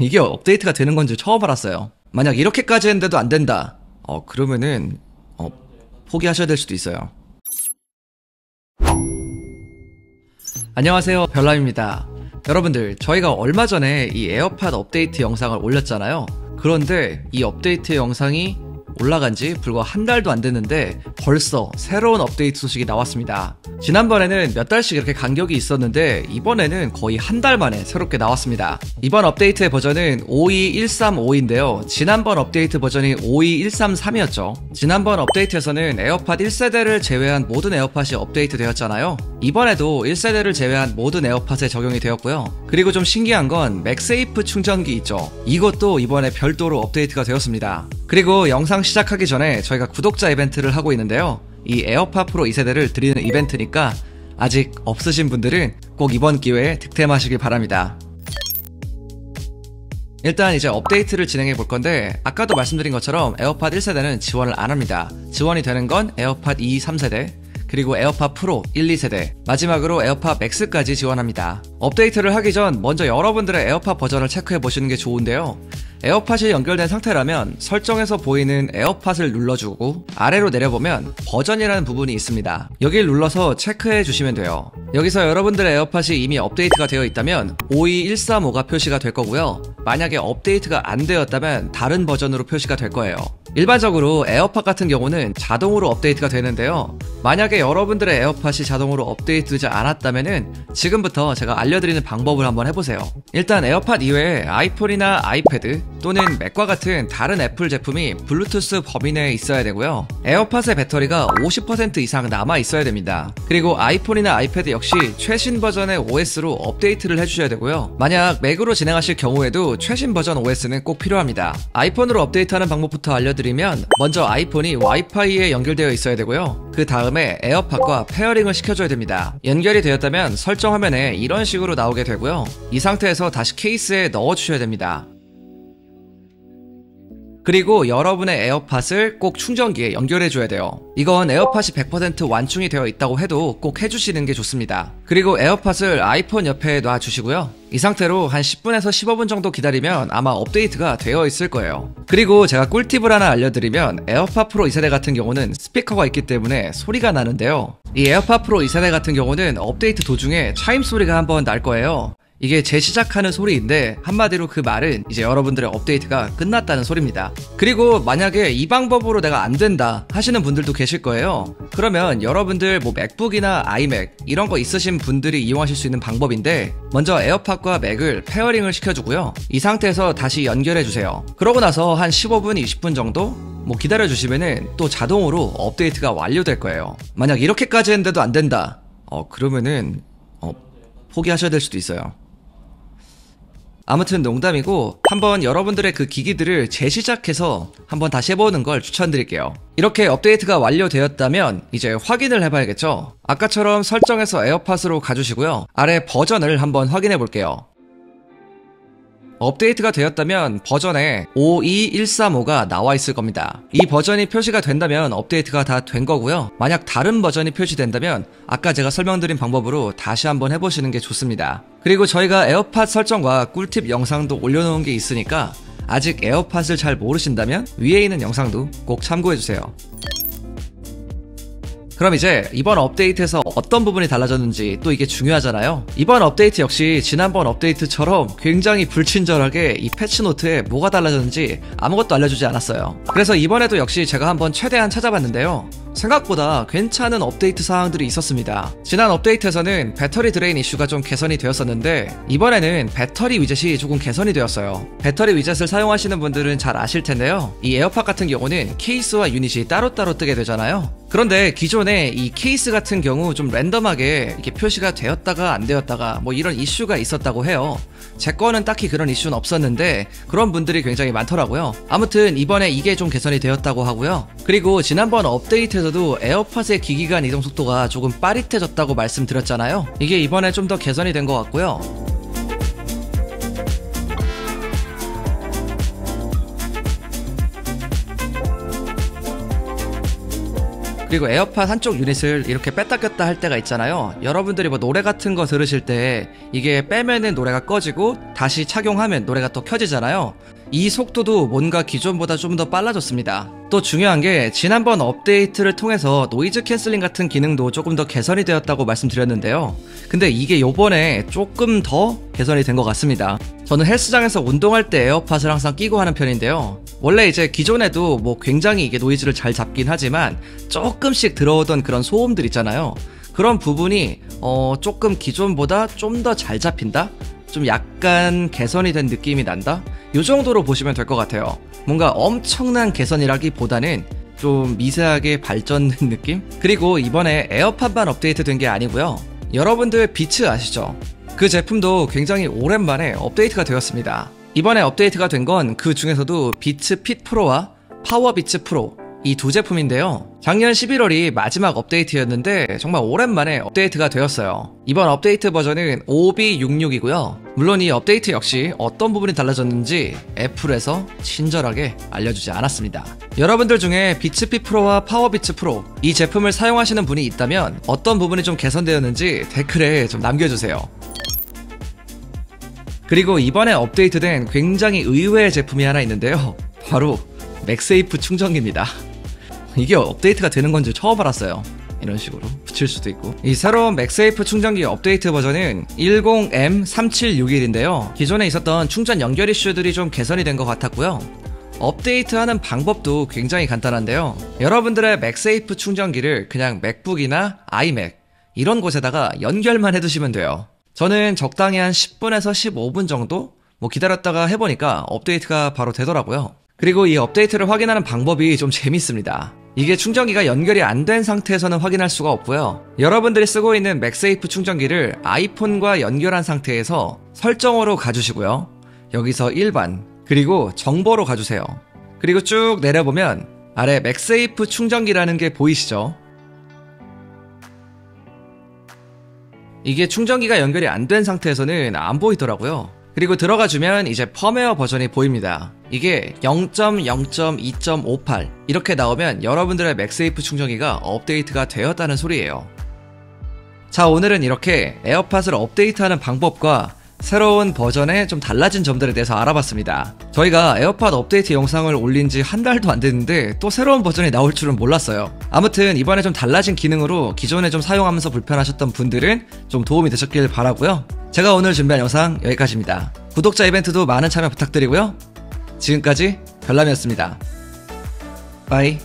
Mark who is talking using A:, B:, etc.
A: 이게 업데이트가 되는 건지 처음 알았어요. 만약 이렇게까지 했는데도 안 된다. 그러면은 포기하셔야 될 수도 있어요. 안녕하세요, 별남입니다. 여러분들, 저희가 얼마 전에 이 에어팟 업데이트 영상을 올렸잖아요. 그런데 이 업데이트 영상이 올라간 지 불과 한 달도 안 됐는데 벌써 새로운 업데이트 소식이 나왔습니다. 지난번에는 몇 달씩 이렇게 간격이 있었는데 이번에는 거의 한 달 만에 새롭게 나왔습니다. 이번 업데이트의 버전은 52135인데요. 지난번 업데이트 버전이 52133이었죠. 지난번 업데이트에서는 에어팟 1세대를 제외한 모든 에어팟이 업데이트 되었잖아요. 이번에도 1세대를 제외한 모든 에어팟에 적용이 되었고요. 그리고 좀 신기한 건 맥세이프 충전기 있죠. 이것도 이번에 별도로 업데이트가 되었습니다. 그리고 영상 시작하기 전에 저희가 구독자 이벤트를 하고 있는데요. 이 에어팟 프로 2세대를 드리는 이벤트니까 아직 없으신 분들은 꼭 이번 기회에 득템하시길 바랍니다. 일단 이제 업데이트를 진행해 볼 건데, 아까도 말씀드린 것처럼 에어팟 1세대는 지원을 안 합니다. 지원이 되는 건 에어팟 2, 3세대, 그리고 에어팟 프로 1, 2세대, 마지막으로 에어팟 맥스까지 지원합니다. 업데이트를 하기 전 먼저 여러분들의 에어팟 버전을 체크해 보시는 게 좋은데요. 에어팟이 연결된 상태라면 설정에서 보이는 에어팟을 눌러주고 아래로 내려보면 버전이라는 부분이 있습니다. 여길 눌러서 체크해 주시면 돼요. 여기서 여러분들의 에어팟이 이미 업데이트가 되어 있다면 52135가 표시가 될 거고요. 만약에 업데이트가 안 되었다면 다른 버전으로 표시가 될 거예요. 일반적으로 에어팟 같은 경우는 자동으로 업데이트가 되는데요. 만약에 여러분들의 에어팟이 자동으로 업데이트되지 않았다면은 지금부터 제가 알려드리는 방법을 한번 해보세요. 일단 에어팟 이외에 아이폰이나 아이패드 또는 맥과 같은 다른 애플 제품이 블루투스 범위 내에 있어야 되고요. 에어팟의 배터리가 50% 이상 남아 있어야 됩니다. 그리고 아이폰이나 아이패드 역시 최신 버전의 OS로 업데이트를 해주셔야 되고요. 만약 맥으로 진행하실 경우에도 최신 버전 OS는 꼭 필요합니다. 아이폰으로 업데이트하는 방법부터 알려드리면, 먼저 아이폰이 와이파이에 연결되어 있어야 되고요. 그 다음에 에어팟과 페어링을 시켜줘야 됩니다. 연결이 되었다면 설정 화면에 이런 식으로 나오게 되고요. 이 상태에서 다시 케이스에 넣어주셔야 됩니다. 그리고 여러분의 에어팟을 꼭 충전기에 연결해줘야 돼요. 이건 에어팟이 100% 완충이 되어 있다고 해도 꼭 해주시는 게 좋습니다. 그리고 에어팟을 아이폰 옆에 놔주시고요. 이 상태로 한 10분에서 15분 정도 기다리면 아마 업데이트가 되어 있을 거예요. 그리고 제가 꿀팁을 하나 알려드리면, 에어팟 프로 2세대 같은 경우는 스피커가 있기 때문에 소리가 나는데요. 이 에어팟 프로 2세대 같은 경우는 업데이트 도중에 차임 소리가 한번 날 거예요. 이게 재시작하는 소리인데, 한마디로 그 말은 이제 여러분들의 업데이트가 끝났다는 소리입니다. 그리고 만약에 이 방법으로 내가 안 된다 하시는 분들도 계실 거예요. 그러면 여러분들 맥북이나 아이맥 이런 거 있으신 분들이 이용하실 수 있는 방법인데, 먼저 에어팟과 맥을 페어링을 시켜주고요. 이 상태에서 다시 연결해 주세요. 그러고 나서 한 15분, 20분 정도 기다려 주시면은 또 자동으로 업데이트가 완료될 거예요. 만약 이렇게까지 했는데도 안 된다. 그러면은 포기하셔야 될 수도 있어요. 아무튼 농담이고, 한번 여러분들의 그 기기들을 재시작해서 한번 다시 해보는 걸 추천드릴게요. 이렇게 업데이트가 완료되었다면 이제 확인을 해봐야겠죠. 아까처럼 설정에서 에어팟으로 가주시고요. 아래 버전을 한번 확인해 볼게요. 업데이트가 되었다면 버전에 52135가 나와 있을 겁니다. 이 버전이 표시가 된다면 업데이트가 다 된 거고요. 만약 다른 버전이 표시된다면 아까 제가 설명드린 방법으로 다시 한번 해보시는 게 좋습니다. 그리고 저희가 에어팟 설정과 꿀팁 영상도 올려놓은 게 있으니까 아직 에어팟을 잘 모르신다면 위에 있는 영상도 꼭 참고해주세요. 그럼 이제 이번 업데이트에서 어떤 부분이 달라졌는지, 또 이게 중요하잖아요. 이번 업데이트 역시 지난번 업데이트처럼 굉장히 불친절하게 이 패치노트에 뭐가 달라졌는지 아무것도 알려주지 않았어요. 그래서 이번에도 역시 제가 한번 최대한 찾아봤는데요. 생각보다 괜찮은 업데이트 사항들이 있었습니다. 지난 업데이트에서는 배터리 드레인 이슈가 좀 개선이 되었었는데, 이번에는 배터리 위젯이 조금 개선이 되었어요. 배터리 위젯을 사용하시는 분들은 잘 아실 텐데요. 이 에어팟 같은 경우는 케이스와 유닛이 따로따로 뜨게 되잖아요. 그런데 기존에 이 케이스 같은 경우 좀 랜덤하게 이렇게 표시가 되었다가 안 되었다가 이런 이슈가 있었다고 해요. 제 거는 딱히 그런 이슈는 없었는데 그런 분들이 굉장히 많더라고요. 아무튼 이번에 이게 좀 개선이 되었다고 하고요. 그리고 지난번 업데이트에서도 에어팟의 기기간 이동 속도가 조금 빠릿해졌다고 말씀드렸잖아요. 이게 이번에 좀 더 개선이 된 것 같고요. 그리고 에어팟 한쪽 유닛을 이렇게 뺐다 꼈다 할 때가 있잖아요. 여러분들이 뭐 노래 같은 거 들으실 때 이게 빼면은 노래가 꺼지고 다시 착용하면 노래가 또 켜지잖아요. 이 속도도 뭔가 기존보다 좀 더 빨라졌습니다. 또 중요한 게 지난번 업데이트를 통해서 노이즈 캔슬링 같은 기능도 조금 더 개선이 되었다고 말씀드렸는데요. 근데 이게 요번에 조금 더 개선이 된 것 같습니다. 저는 헬스장에서 운동할 때 에어팟을 항상 끼고 하는 편인데요. 원래 이제 기존에도 뭐 굉장히 이게 노이즈를 잘 잡긴 하지만 조금씩 들어오던 그런 소음들 있잖아요. 그런 부분이 조금 기존보다 좀 더 잘 잡힌다? 좀 약간 개선이 된 느낌이 난다? 이 정도로 보시면 될 것 같아요. 뭔가 엄청난 개선이라기보다는 좀 미세하게 발전된 느낌? 그리고 이번에 에어팟만 업데이트 된 게 아니고요. 여러분들 비츠 아시죠? 그 제품도 굉장히 오랜만에 업데이트가 되었습니다. 이번에 업데이트가 된 건 그 중에서도 비츠 핏 프로와 파워 비츠 프로 이 두 제품인데요. 작년 11월이 마지막 업데이트였는데 정말 오랜만에 업데이트가 되었어요. 이번 업데이트 버전은 OB66이고요. 물론 이 업데이트 역시 어떤 부분이 달라졌는지 애플에서 친절하게 알려주지 않았습니다. 여러분들 중에 비츠 핏 프로와 파워 비츠 프로 이 제품을 사용하시는 분이 있다면 어떤 부분이 좀 개선되었는지 댓글에 좀 남겨주세요. 그리고 이번에 업데이트된 굉장히 의외의 제품이 하나 있는데요. 바로 맥세이프 충전기입니다. 이게 업데이트가 되는 건지 처음 알았어요. 이런 식으로 붙일 수도 있고. 이 새로운 맥세이프 충전기 업데이트 버전은 10M3761인데요 기존에 있었던 충전 연결 이슈들이 좀 개선이 된 것 같았고요. 업데이트하는 방법도 굉장히 간단한데요. 여러분들의 맥세이프 충전기를 그냥 맥북이나 아이맥 이런 곳에다가 연결만 해두시면 돼요. 저는 적당히 한 10분에서 15분 정도 기다렸다가 해보니까 업데이트가 바로 되더라고요. 그리고 이 업데이트를 확인하는 방법이 좀 재밌습니다. 이게 충전기가 연결이 안 된 상태에서는 확인할 수가 없고요. 여러분들이 쓰고 있는 맥세이프 충전기를 아이폰과 연결한 상태에서 설정으로 가주시고요. 여기서 일반, 그리고 정보로 가주세요. 그리고 쭉 내려보면 아래 맥세이프 충전기라는 게 보이시죠? 이게 충전기가 연결이 안 된 상태에서는 안 보이더라고요. 그리고 들어가주면 이제 펌웨어 버전이 보입니다. 이게 0.0.2.58 이렇게 나오면 여러분들의 맥세이프 충전기가 업데이트가 되었다는 소리예요. 자, 오늘은 이렇게 에어팟을 업데이트하는 방법과 새로운 버전의 좀 달라진 점들에 대해서 알아봤습니다. 저희가 에어팟 업데이트 영상을 올린 지 한 달도 안 됐는데 또 새로운 버전이 나올 줄은 몰랐어요. 아무튼 이번에 좀 달라진 기능으로 기존에 좀 사용하면서 불편하셨던 분들은 좀 도움이 되셨길 바라고요. 제가 오늘 준비한 영상 여기까지입니다. 구독자 이벤트도 많은 참여 부탁드리고요. 지금까지 별남이었습니다. 빠이.